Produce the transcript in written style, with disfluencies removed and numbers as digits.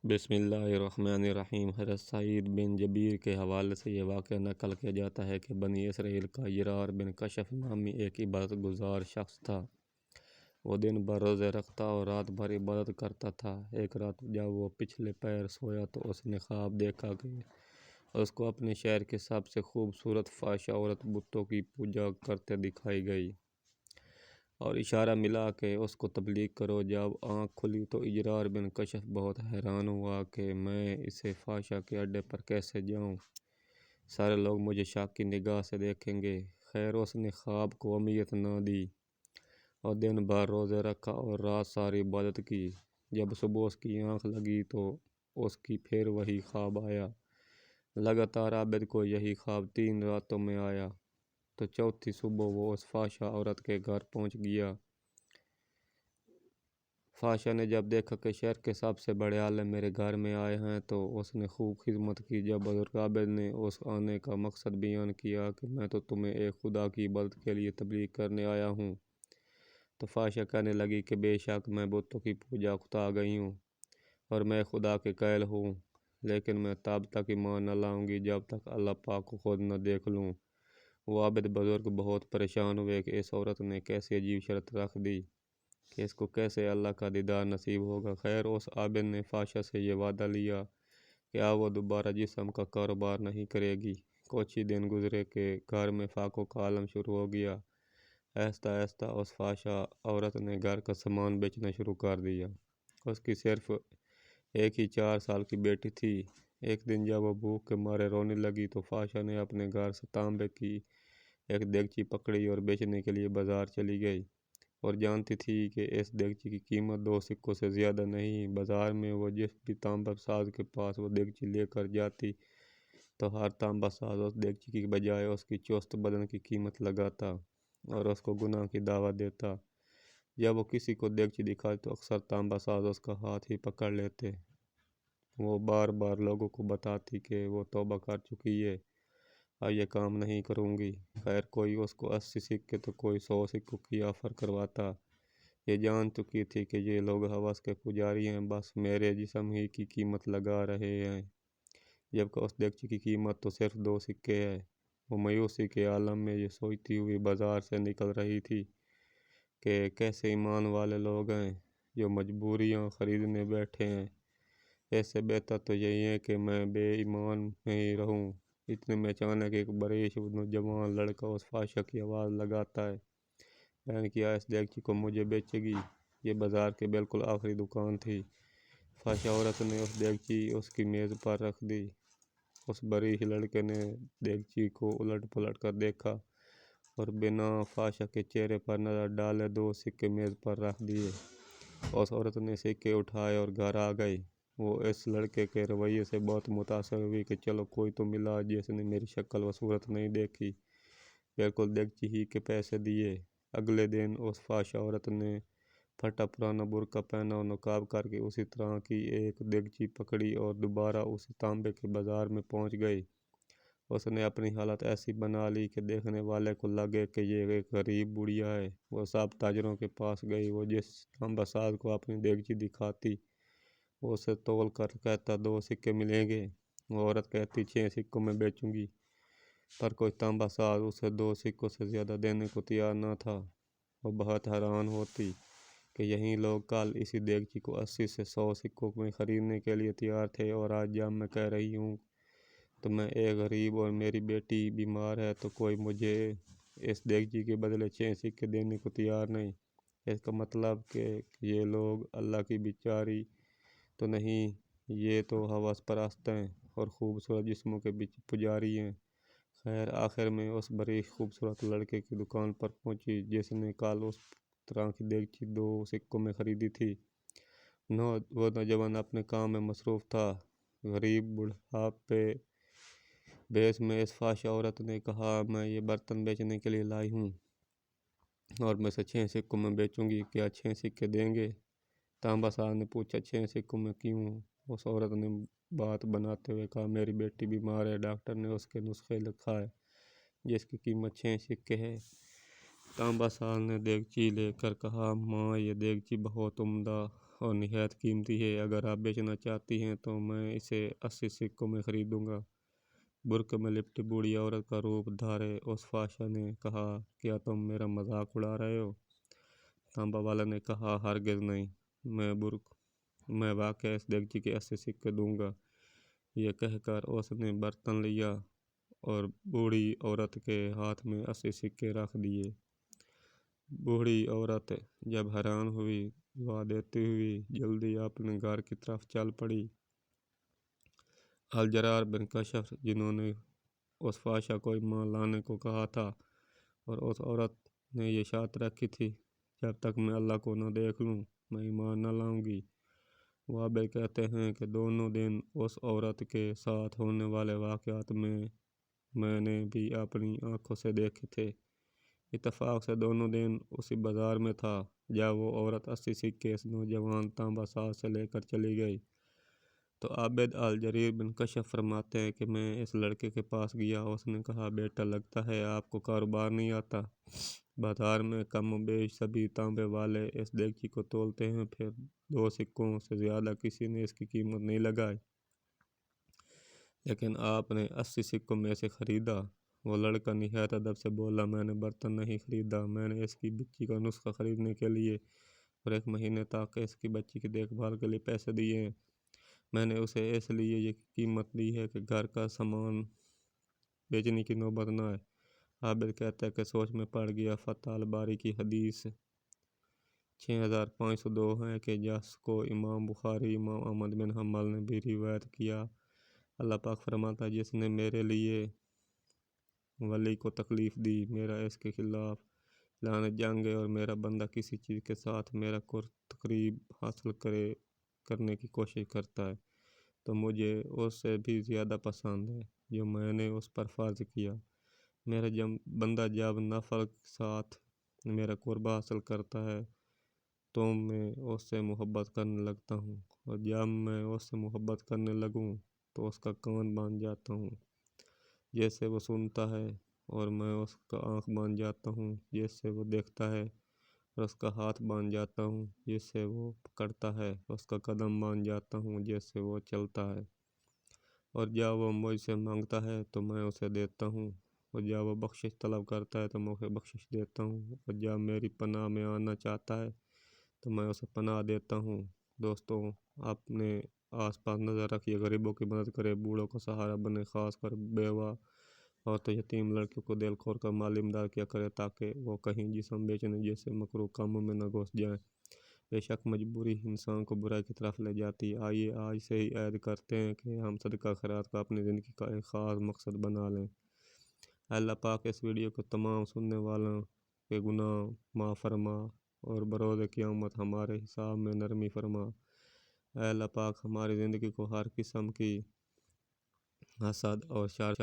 بسم اللہ الرحمن الرحیم۔ حضرت سعید بن جبیر کے حوالے سے یہ واقعہ نقل کیا جاتا ہے کہ بنی اسرائیل کا یرار بن کشف نامی ایک عبادت گزار شخص تھا۔ وہ دن بھر روزے رکھتا اور رات بھر عبادت کرتا تھا۔ ایک رات جب وہ پچھلے پہر سویا تو اس نے خواب دیکھا کہ اس کو اپنے شہر کی سب سے خوبصورت فحشہ عورت بتوں کی پوجا کرتے دکھائی گئی اور اشارہ ملا کہ اس کو تبلیغ کرو۔ جب آنکھ کھلی تو یرار بن کشف بہت حیران ہوا کہ میں اسے فحشہ کے اڈے پر کیسے جاؤں، سارے لوگ مجھے شک کی نگاہ سے دیکھیں گے۔ خیر اس نے خواب کو اہمیت نہ دی اور دن بھر روزے رکھا اور رات ساری عبادت کی۔ جب صبح اس کی آنکھ لگی تو اس کی پھر وہی خواب آیا۔ لگاتار عابد کو یہی خواب 3 راتوں میں آیا تو چوتھی صبح وہ اس فحشہ عورت کے گھر پہنچ گیا۔ فحشہ نے جب دیکھا کہ شہر کے سب سے بڑے عالم میرے گھر میں آئے ہیں تو اس نے خوب خدمت کی۔ جب بزرگ عابد نے اس آنے کا مقصد بیان کیا کہ میں تو تمہیں ایک خدا کی عبادت کے لیے تبلیغ کرنے آیا ہوں، تو فحشہ کہنے لگی کہ بے شک میں بتوں کی پوجا اکتا گئی ہوں اور میں خدا کے قائل ہوں، لیکن میں تب تک ایمان نہ لاؤں گی جب تک اللہ پاک کو خود نہ دیکھ لوں۔ وہ عابد بزرگ بہت پریشان ہوئے کہ اس عورت نے کیسی عجیب شرط رکھ دی کہ اس کو کیسے اللہ کا دیدار نصیب ہوگا۔ خیر اس عابد نے فحشہ سے یہ وعدہ لیا کہ اب وہ دوبارہ جسم کا کاروبار نہیں کرے گی۔ کچھ ہی دن گزرے کہ گھر میں فاقوں کا عالم شروع ہو گیا۔ آہستہ آہستہ اس فحشہ عورت نے گھر کا سامان بیچنا شروع کر دیا۔ اس کی صرف ایک ہی 4 سال کی بیٹی تھی۔ ایک دن جب وہ بھوک کے مارے رونے لگی تو فحشہ نے اپنے گھر سے تانبے کی ایک دیگچی پکڑی اور بیچنے کے لیے بازار چلی گئی اور جانتی تھی کہ اس دیگچی کی قیمت 2 سکوں سے زیادہ نہیں۔ بازار میں وہ جس بھی تانبا ساز کے پاس وہ دیگچی لے کر جاتی تو ہر تانبا ساز اس دیگچی کی بجائے اس کی چست بدن کی قیمت لگاتا اور اس کو گناہ کی دعوت دیتا۔ جب وہ کسی کو دیگچی دکھاتی تو اکثر تانبا ساز اس کا ہاتھ ہی پکڑ لیتے۔ وہ بار بار لوگوں کو بتاتی کہ وہ توبہ کر چکی ہے، اب یہ کام نہیں کروں گی۔ خیر کوئی اس کو 80 سکے تو کوئی 100 سکوں کی آفر کرواتا۔ یہ جان چکی تھی کہ یہ لوگ ہوس کے پجاری ہیں، بس میرے جسم ہی کی قیمت لگا رہے ہیں، جبکہ اس دیگچی کی قیمت تو صرف 2 سکے ہے۔ وہ مایوسی کے عالم میں یہ سوچتی ہوئی بازار سے نکل رہی تھی کہ کیسے ایمان والے لوگ ہیں جو مجبوریاں خریدنے بیٹھے ہیں، اس سے بہتر تو یہی ہے کہ میں بے ایمان میں ہی رہوں۔ اتنے میں اچانک ایک بریش نوجوان لڑکا اس فحشہ کی آواز لگاتا ہے، بہن کیا اس دیگچی کو مجھے بیچے گی؟ یہ بازار کی بالکل آخری دکان تھی۔ فحشہ عورت نے اس دیگچی اس کی میز پر رکھ دی۔ اس بریش لڑکے نے دیگچی کو الٹ پلٹ کر دیکھا اور بنا فحشہ کے چہرے پر نظر ڈالے 2 سکے میز پر رکھ دیے۔ اس عورت نے سکے اٹھائے اور گھر آ گئی۔ وہ اس لڑکے کے رویے سے بہت متاثر ہوئی کہ چلو کوئی تو ملا جس نے میری شکل و صورت نہیں دیکھی، بالکل دیگچی ہی کے پیسے دیے۔ اگلے دن اس فحشہ عورت نے پھٹا پرانا برقع پہنا اور نقاب کر کے اسی طرح کی ایک دیگچی پکڑی اور دوبارہ اسی تانبے کے بازار میں پہنچ گئی۔ اس نے اپنی حالت ایسی بنا لی کہ دیکھنے والے کو لگے کہ یہ ایک غریب بڑھیا ہے۔ وہ سب تاجروں کے پاس گئی۔ وہ جس تانبا ساز کو اپنی دیگچی دکھاتی وہ اسے تول کر کہتا 2 سکے ملیں گے۔ وہ عورت کہتی 6 سکوں میں بیچوں گی، پر کوئی تانبا ساز اسے 2 سکوں سے زیادہ دینے کو تیار نہ تھا۔ وہ بہت حیران ہوتی کہ یہی لوگ کل اسی دیگچی کو 80 سے 100 سکوں میں خریدنے کے لیے تیار تھے اور آج جب میں کہہ رہی ہوں تو میں ایک غریب اور میری بیٹی بیمار ہے تو کوئی مجھے اس دیگچی کے بدلے 6 سکے دینے کو تیار نہیں۔ اس کا مطلب کہ یہ لوگ اللہ کی بیچاری تو نہیں، یہ تو ہوس پرست ہیں اور خوبصورت جسموں کے پجاری ہیں۔ خیر آخر میں اس بریش خوبصورت لڑکے کی دکان پر پہنچی جس نے کل اس طرح کی دیگچی 2 سکوں میں خریدی تھی۔ وہ نوجوان اپنے کام میں مصروف تھا۔ غریب بڑھاپے بیس میں اس فحشہ عورت نے کہا میں یہ برتن بیچنے کے لیے لائی ہوں اور میں اسے 6 سکوں میں بیچوں گی، کیا 6 سکے دیں گے؟ تانبا ساز نے پوچھا 6 سکوں میں کیوں؟ اس عورت نے بات بناتے ہوئے کہا میری بیٹی بیمار ہے، ڈاکٹر نے اس کے نسخے لکھا ہے جس کی قیمت 6 سکے ہے۔ تانبا ساز نے دیگچی لے کر کہا ماں یہ دیگچی بہت عمدہ اور نہایت قیمتی ہے۔ اگر آپ بیچنا چاہتی ہیں تو میں اسے 80 سکوں میں خریدوں گا۔ برقع میں لپٹی بوڑھی عورت کا روپ دھارے اس فحاشہ نے کہا، کیا تم میرا مذاق اڑا رہے ہو؟ تانبا والا نے کہا، ہرگز نہیں، میں واقعی اس دیگچی کے 80 سکے دوں گا۔ یہ کہہ کر اس نے برتن لیا اور بوڑھی عورت کے ہاتھ میں 80 سکے رکھ دیے۔ بوڑھی عورت جب حیران ہوئی، دعا دیتی ہوئی جلدی اپنے گھر کی طرف چل پڑی۔ الجرار بن کشف، جنہوں نے اس فحاشہ کو ایمان لانے کو کہا تھا اور اس عورت نے یہ شرط رکھی تھی، جب تک میں اللہ کو نہ دیکھ لوں میں ایمان نہ لاؤں گی۔ وابل کہتے ہیں کہ دونوں دن اس عورت کے ساتھ ہونے والے واقعات میں نے بھی اپنی آنکھوں سے دیکھے تھے۔ اتفاق سے دونوں دن اسی بازار میں تھا جب وہ عورت 80 سکے اس نوجوان تانبا ساز سے لے کر چلی گئی۔ تو عابد الجریر بن کشف فرماتے ہیں کہ میں اس لڑکے کے پاس گیا۔ اس نے کہا، بیٹا، لگتا ہے آپ کو کاروبار نہیں آتا۔ بازار میں کم و بیش سبھی تانبے والے اس دیگچی کو تولتے ہیں، پھر 2 سکوں سے زیادہ کسی نے اس کی قیمت نہیں لگائی، لیکن آپ نے 80 سکوں میں اسے خریدا۔ وہ لڑکا نہایت ادب سے بولا، میں نے برتن نہیں خریدا، میں نے اس کی بچی کا نسخہ خریدنے کے لیے اور 1 مہینے تک اس کی بچی کی دیکھ بھال کے لیے پیسے دیے ہیں۔ میں نے اسے اس لیے یہ قیمت دی ہے کہ گھر کا سامان بیچنے کی نوبت نہ آئے۔ عابد کہتا ہے کہ سوچ میں پڑ گیا۔ فتح الباری کی حدیث 6502 ہے کہ جس کو امام بخاری، امام احمد بن حنبل نے بھی روایت کیا۔ اللہ پاک فرماتا ہے، جس نے میرے لیے ولی کو تکلیف دی، میرا اس کے خلاف اعلان جنگ ہے، اور میرا بندہ کسی چیز کے ساتھ میرا قریب حاصل کرنے کی کوشش کرتا ہے تو مجھے اس سے بھی زیادہ پسند ہے جو میں نے اس پر فرض کیا۔ میرا بندہ جب نفل کے ساتھ میرا قرب حاصل کرتا ہے تو میں اس سے محبت کرنے لگتا ہوں، اور جب میں اس سے محبت کرنے لگوں تو اس کا کان بن جاتا ہوں جس سے وہ سنتا ہے، اور میں اس کا آنکھ بن جاتا ہوں جس سے وہ دیکھتا ہے، اور اس کا ہاتھ بن جاتا ہوں جس سے وہ پکڑتا ہے، اس کا قدم بن جاتا ہوں جس سے وہ چلتا ہے، اور جب وہ مجھ سے مانگتا ہے تو میں اسے دیتا ہوں، اور جب وہ بخشش طلب کرتا ہے تو میں اسے بخشش دیتا ہوں، اور جب میری پناہ میں آنا چاہتا ہے تو میں اسے پناہ دیتا ہوں۔ دوستوں، اپنے آس پاس نظر رکھیے، غریبوں کی مدد کرے، بوڑھوں کا سہارا بنے، خاص کر بیوہ اور تو یتیم لڑکیوں کو دل کھول کر مالی امداد کیا کرے تاکہ وہ کہیں جسم بیچنے جیسے مکروہ کاموں میں نہ گھس جائیں۔ بے شک مجبوری انسان کو برائی کی طرف لے جاتی ہے۔ آئیے آج سے ہی عہد کرتے ہیں کہ ہم صدقہ خیرات کو اپنی زندگی کا ایک خاص مقصد بنا لیں۔ اللہ پاک اس ویڈیو کو تمام سننے والوں کے گناہ معاف فرما اور بروز قیامت ہمارے حساب میں نرمی فرما۔ اے اللہ پاک، ہماری زندگی کو ہر قسم کی حسد اور شر